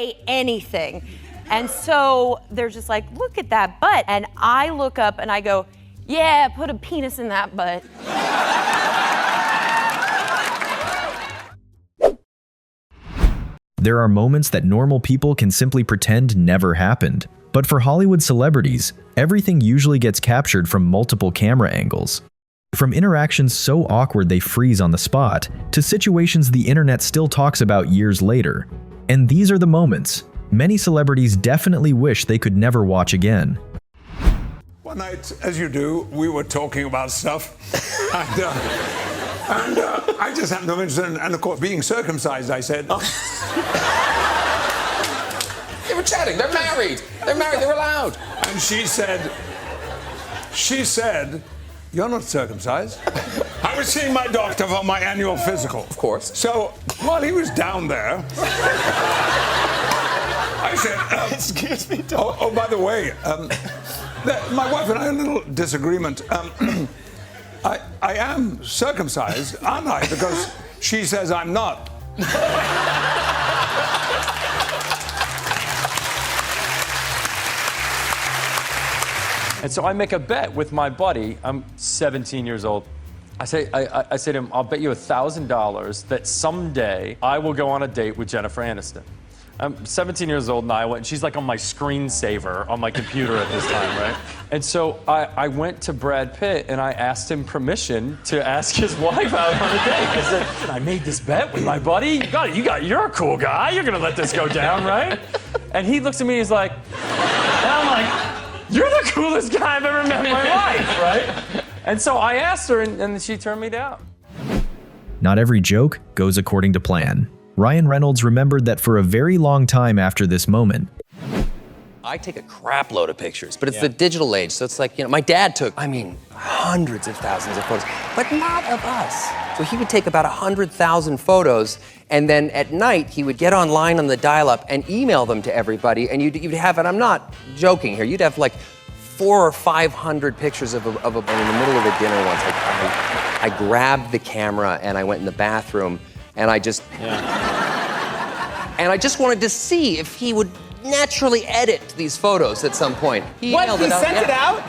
say anything. And so they're just like, look at that butt. And I look up and I go, yeah, put a penis in that butt. There are moments that normal people can simply pretend never happened. But for Hollywood celebrities, everything usually gets captured from multiple camera angles. From interactions so awkward they freeze on the spot, to situations the internet still talks about years later. And these are the moments many celebrities definitely wish they could never watch again. One night, as you do, we were talking about stuff, and I just happened to mention, and of course, being circumcised, I said... They were chatting, they're married, they're allowed. And she said, you're not circumcised. I was seeing my doctor for my annual physical. Of course. So, while he was down there, I said, excuse me, Doc. Oh, by the way, my wife and I had a little disagreement. I am circumcised, aren't I? Because she says I'm not. And so I make a bet with my buddy. I'm 17 years old. I say to him, I'll bet you $1,000 that someday I will go on a date with Jennifer Aniston. I'm 17 years old in Iowa, and she's like on my screensaver on my computer at this time, right? And so I went to Brad Pitt and I asked him permission to ask his wife out on a date. I said, I made this bet with my buddy. You're a cool guy. You're gonna let this go down, right? And he looks at me, he's like, and I'm like, you're the coolest guy I've ever met in my life, right? And so I asked her, and she turned me down. Not every joke goes according to plan. Ryan Reynolds remembered that for a very long time after this moment. I take a crap load of pictures, but it's the digital age, so it's like, my dad took, hundreds of thousands of photos, but not of us. So he would take about 100,000 photos, and then at night, he would get online on the dial-up and email them to everybody, and you'd have, and I'm not joking here, you'd have like 400 or 500 pictures of in the middle of a dinner once. I grabbed the camera and I went in the bathroom, and I just wanted to see if he would naturally edit these photos at some point. He sent it out?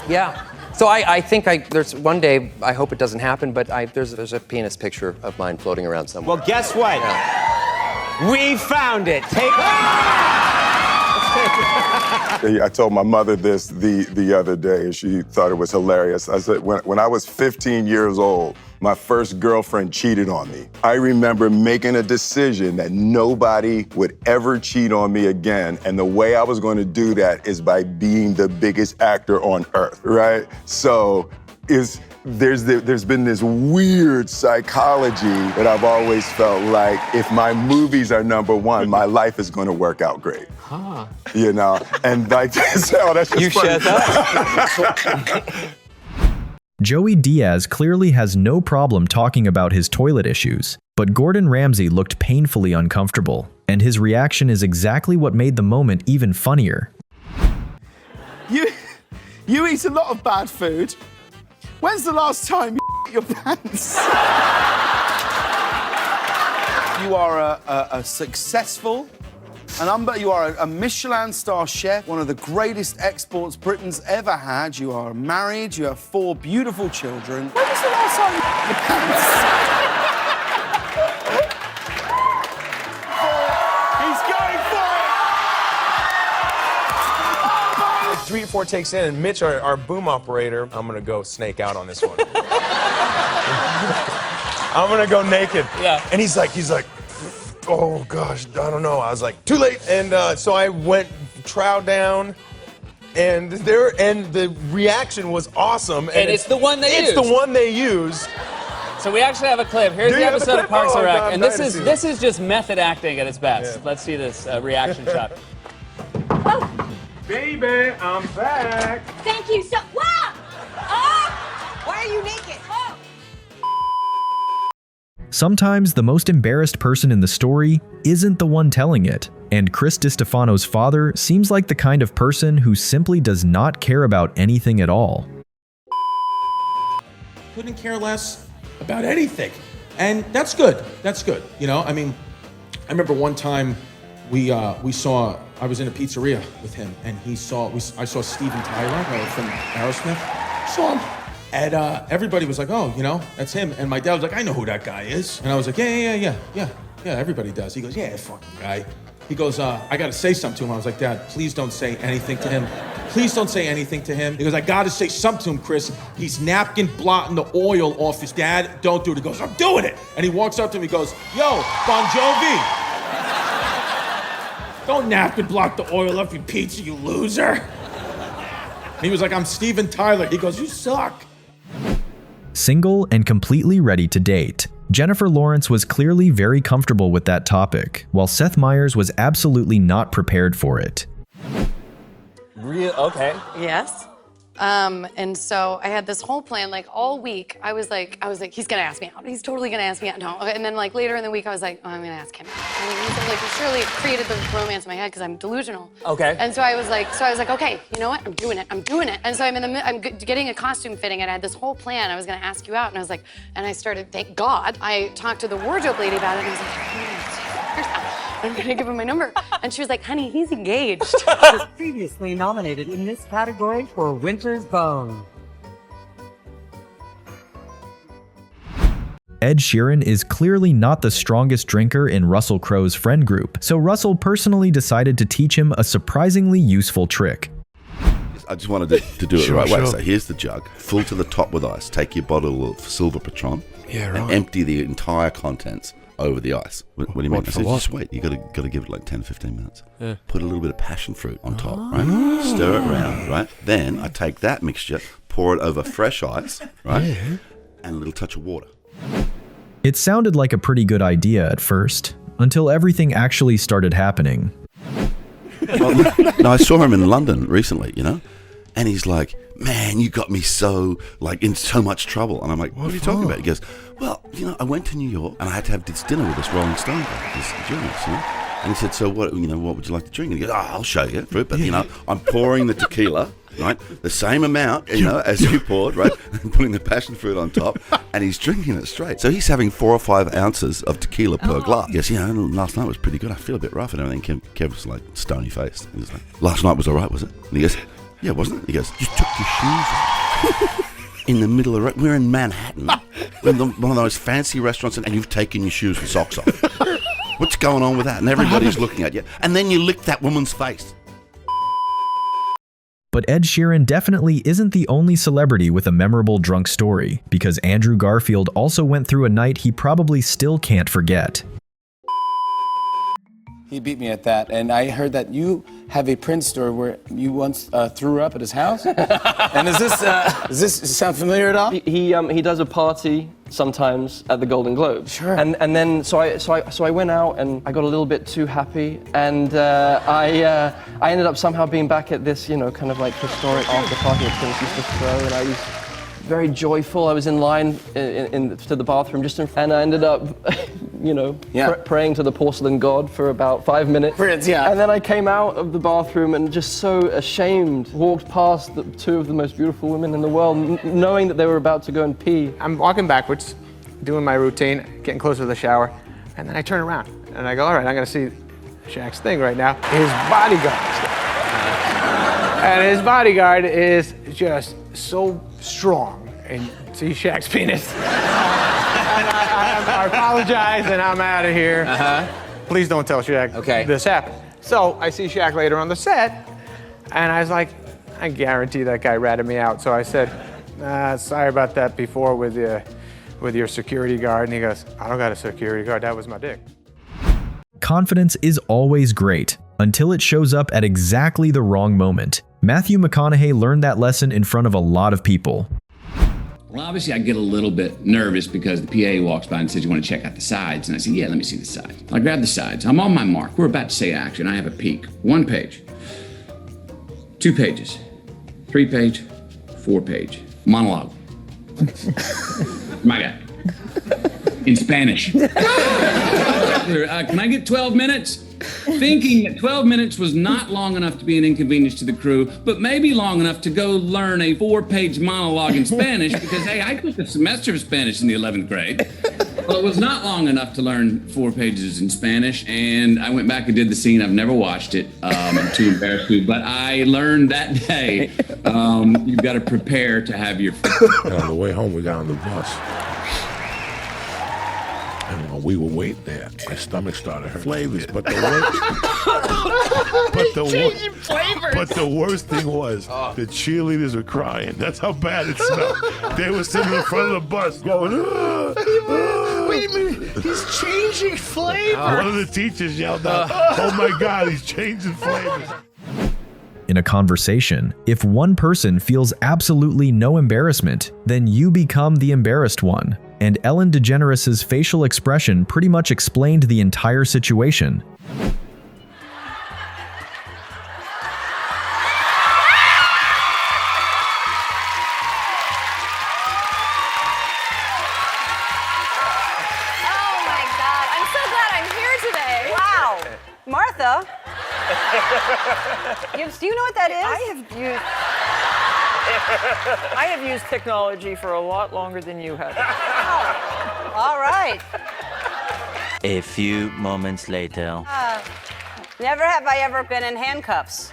Yeah. So I think there's one day, I hope it doesn't happen, but there's a penis picture of mine floating around somewhere. Well, guess what? Yeah. We found it. I told my mother this the other day, and she thought it was hilarious. I said, when I was 15 years old, my first girlfriend cheated on me. I remember making a decision that nobody would ever cheat on me again, and the way I was going to do that is by being the biggest actor on earth, right? So there's been this weird psychology that I've always felt like if my movies are number one, my life is going to work out great. Huh. And like, so that's just you funny. shared that? Joey Diaz clearly has no problem talking about his toilet issues, but Gordon Ramsay looked painfully uncomfortable, and his reaction is exactly what made the moment even funnier. You eat a lot of bad food. When's the last time you your pants? You are a successful, you are a Michelin star chef, one of the greatest exports Britain's ever had. You are married, you have 4 beautiful children. When was the last time you your pants? He's going for it! 3 or 4 takes in, and Mitch, our boom operator, I'm gonna go snake out on this one. I'm gonna go naked. Yeah. And he's like, oh gosh, I don't know. I was like, too late. And so I went trow down, and the reaction was awesome. And it's the one they used. It's the one they used. So we actually have a clip. Here's the episode of Parks and Rec, God, and this is just method acting at its best. Yeah. Let's see this reaction shot. Baby, I'm back. Thank you so. Wow! Oh! Why are you naked? Oh! Sometimes the most embarrassed person in the story isn't the one telling it, and Chris DiStefano's father seems like the kind of person who simply does not care about anything at all. Couldn't care less about anything, and that's good. That's good. I remember one time we saw. I was in a pizzeria with him, and I saw Steven Tyler from Aerosmith. Saw him, and everybody was like, "Oh, you know, that's him." And my dad was like, "I know who that guy is," and I was like, "Yeah, everybody does." He goes, "Yeah, fucking guy." He goes, "I gotta say something to him." I was like, "Dad, please don't say anything to him. Please don't say anything to him." He goes, "I gotta say something to him, Chris. He's napkin blotting the oil off his dad. Don't do it." He goes, "I'm doing it." And he walks up to me, he goes, "Yo, Bon Jovi. Don't napkin block the oil off your pizza, you loser." And he was like, "I'm Steven Tyler." He goes, "You suck." Single and completely ready to date. Jennifer Lawrence was clearly very comfortable with that topic, while Seth Meyers was absolutely not prepared for it. Real? Okay. Yes. And so I had this whole plan, like all week. I was like, he's gonna ask me out. He's totally gonna ask me out. No. And then like later in the week, I was like, oh, I'm gonna ask him out. And so like, it surely created the romance in my head because I'm delusional. Okay. And so I was like, okay, you know what? I'm doing it. And so I'm getting a costume fitting, and I had this whole plan. I was gonna ask you out, and I was like, and I started. Thank God, I talked to the wardrobe lady about it, and I was like, I'm gonna give him my number. And she was like, honey, he's engaged. Was previously nominated in this category for Winter's Bone. Ed Sheeran is clearly not the strongest drinker in Russell Crowe's friend group, so Russell personally decided to teach him a surprisingly useful trick. I just wanted to do it the right way. So here's the jug, full to the top with ice. Take your bottle of Silver Patron and empty the entire contents over the ice. What do you mean? I said, just wait. You got to give it like 10, 15 minutes. Yeah. Put a little bit of passion fruit on top, right? Stir it around, right? Then I take that mixture, pour it over fresh ice, right? Yeah. And a little touch of water. It sounded like a pretty good idea at first, until everything actually started happening. Well, no, I saw him in London recently, you know? And he's like, man, you got me so, like, in so much trouble. And I'm like, what are you talking about? He goes, well, you know, I went to New York and I had to have this dinner with this Rolling Stone guy, this journalist, you know? And he said, so what would you like to drink? And he goes, I'll show you, fruit. But, you know, I'm pouring the tequila, right? The same amount, you know, as you poured, right? And putting the passion fruit on top. And he's drinking it straight. So he's having 4 or 5 ounces of tequila per glass. Yes, you know, last night was pretty good. I feel a bit rough and everything. Kev was like stony-faced. He was like, last night was all right, was it? And he goes, yeah, wasn't it? He goes, you took your shoes off. In the middle of we're in Manhattan, we're in one of those fancy restaurants, and you've taken your shoes and socks off. What's going on with that? And everybody's looking at you. And then you lick that woman's face. But Ed Sheeran definitely isn't the only celebrity with a memorable drunk story, because Andrew Garfield also went through a night he probably still can't forget. He beat me at that, and I heard that you have a Prince story where you once threw up at his house. And does this sound familiar at all? He does a party sometimes at the Golden Globes. Sure. And then so I went out and I got a little bit too happy, and I ended up somehow being back at this, you know, kind of like historic after party that Prince used to throw, and I was very joyful. I was in line to the bathroom and I ended up, you know, praying to the porcelain god for about 5 minutes. Prince, yeah. And then I came out of the bathroom and just so ashamed, walked past 2 of the most beautiful women in the world, knowing that they were about to go and pee. I'm walking backwards, doing my routine, getting closer to the shower, and then I turn around and I go, all right, I'm gonna see Shaq's thing right now. His bodyguard. And his bodyguard is just so strong. And see Shaq's penis. And I apologize and I'm out of here. Please don't tell Shaq this happened. So I see Shaq later on the set, and I was like, I guarantee that guy ratted me out. So I said, sorry about that before with your security guard. And he goes, I don't got a security guard, that was my dick. Confidence is always great, until it shows up at exactly the wrong moment. Matthew McConaughey learned that lesson in front of a lot of people. Well, obviously, I get a little bit nervous because the PA walks by and says, you want to check out the sides? And I say, yeah, let me see the sides. I grab the sides. I'm on my mark. We're about to say action. I have a peek. 1 page, 2 pages, 3 page, 4 page. Monologue. My guy. In Spanish. Can I get 12 minutes? Thinking that 12 minutes was not long enough to be an inconvenience to the crew, but maybe long enough to go learn a 4-page monologue in Spanish because, hey, I took a semester of Spanish in the 11th grade. Well, it was not long enough to learn 4 pages in Spanish, and I went back and did the scene. I've never watched it. I'm too embarrassed to, but I learned that day. You've got to prepare to have your. And on the way home, we got on the bus. And while we were waiting there, my stomach started hurting. Flavors, but the worst thing was the cheerleaders were crying. That's how bad it smelled. They were sitting in front of the bus going, Wait a minute, he's changing flavors. One of the teachers yelled out, oh my God, he's changing flavors. In a conversation, if one person feels absolutely no embarrassment, then you become the embarrassed one. And Ellen DeGeneres' facial expression pretty much explained the entire situation. Oh my God, I'm so glad I'm here today. Wow. Martha. Do you know what that is? I have used technology for a lot longer than you have. Oh, all right. A few moments later. Never have I ever been in handcuffs.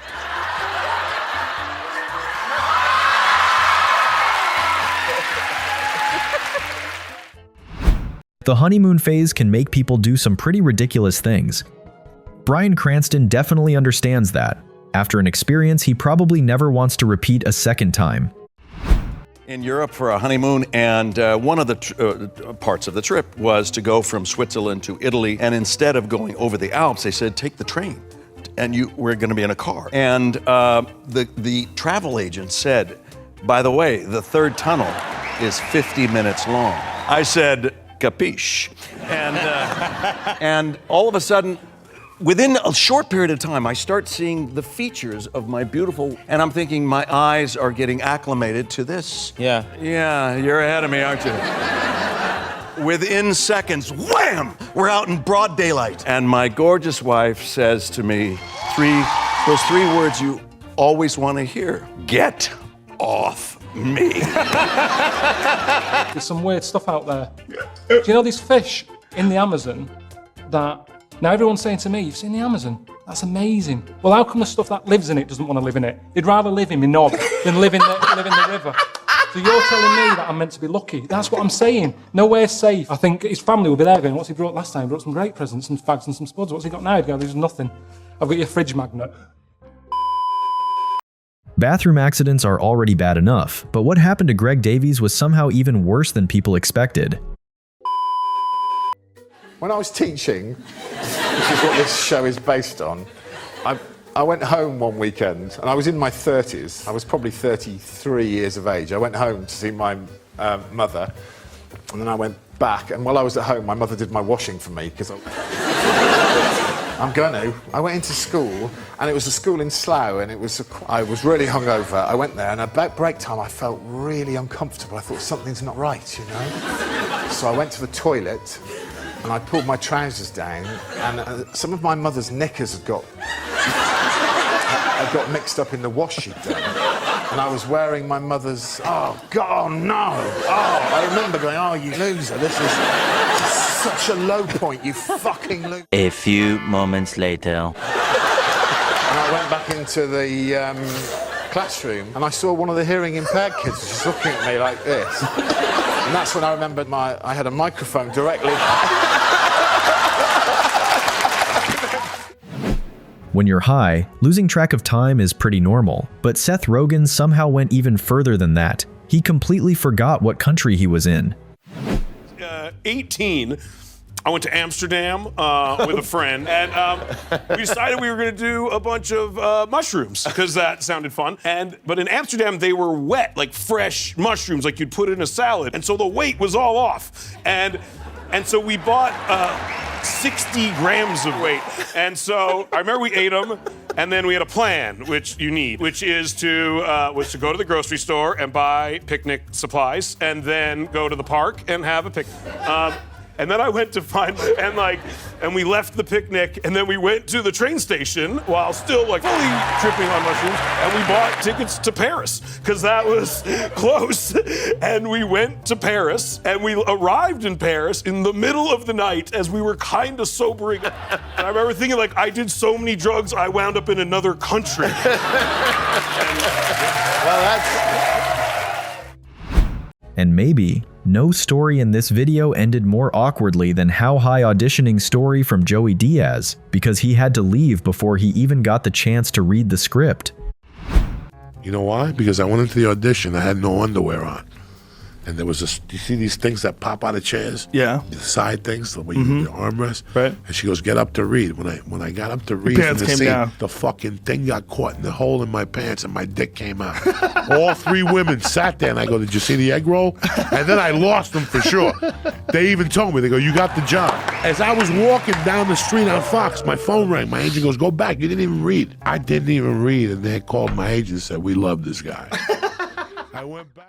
The honeymoon phase can make people do some pretty ridiculous things. Bryan Cranston definitely understands that. After an experience he probably never wants to repeat a second time. In Europe for a honeymoon, and one of the parts of the trip was to go from Switzerland to Italy, and instead of going over the Alps, they said, take the train, and we're going to be in a car. And the travel agent said, by the way, the third tunnel is 50 minutes long. I said, capiche. And all of a sudden, within a short period of time, I start seeing the features of my beautiful, and I'm thinking my eyes are getting acclimated to this. Yeah. Yeah, you're ahead of me, aren't you? Within seconds, wham! We're out in broad daylight. And my gorgeous wife says to me, those three words you always want to hear. Get off me. There's some weird stuff out there. Do you know these fish in the Amazon that now everyone's saying to me, you've seen the Amazon? That's amazing. Well, how come the stuff that lives in it doesn't want to live in it? They'd rather live in my knob than live in the river. So you're telling me that I'm meant to be lucky? That's what I'm saying. Nowhere's safe. I think his family will be there going, what's he brought last time? He brought some great presents, some fags and some spuds. What's he got now? He'd go, there's nothing. I've got your fridge magnet. Bathroom accidents are already bad enough, but what happened to Greg Davies was somehow even worse than people expected. When I was teaching, which is what this show is based on, I went home one weekend, and I was in my 30s. I was probably 33 years of age. I went home to see my mother, and then I went back, and while I was at home, my mother did my washing for me, because I went into school, and it was a school in Slough, and I was really hungover. I went there, and about break time, I felt really uncomfortable. I thought, something's not right, you know? So I went to the toilet, and I pulled my trousers down, and some of my mother's knickers had got mixed up in the wash she'd done. And I was wearing my mother's, oh, God, no. Oh, I remember going, oh, you loser, this is such a low point, you fucking loser. A few moments later. And I went back into the classroom, and I saw one of the hearing impaired kids just looking at me like this. And that's when I remembered I had a microphone directly. When you're high, losing track of time is pretty normal, but Seth Rogen somehow went even further than that. He completely forgot what country he was in. 18, I went to Amsterdam with a friend, and we decided we were going to do a bunch of mushrooms, because that sounded fun. But in Amsterdam, they were wet, like fresh mushrooms, like you'd put in a salad. And so the weight was all off. And so we bought 60 grams of weight. And so I remember we ate them, and then we had a plan, which you need, which is was to go to the grocery store and buy picnic supplies, and then go to the park and have a picnic. And then I went to find, and we left the picnic, and then we went to the train station while still like fully tripping on mushrooms, and we bought tickets to Paris, because that was close. And we went to Paris, and we arrived in Paris in the middle of the night as we were kind of sobering. And I remember thinking, like, I did so many drugs, I wound up in another country. And maybe no story in this video ended more awkwardly than How High auditioning story from Joey Diaz, because he had to leave before he even got the chance to read the script. You know why? Because I went into the audition, I had no underwear on. And there was you see these things that pop out of chairs? Yeah. The side things, the way you the armrest. Right. And she goes, get up to read. When I got up to read, pants from the came scene, down. the fucking thing got caught in the hole in my pants and my dick came out. All three women sat there and I go, did you see the egg roll? And then I lost them for sure. They even told me, they go, you got the job. As I was walking down the street on Fox, my phone rang. My agent goes, go back, you didn't even read. I didn't even read, and they called my agent and said, we love this guy. I went back.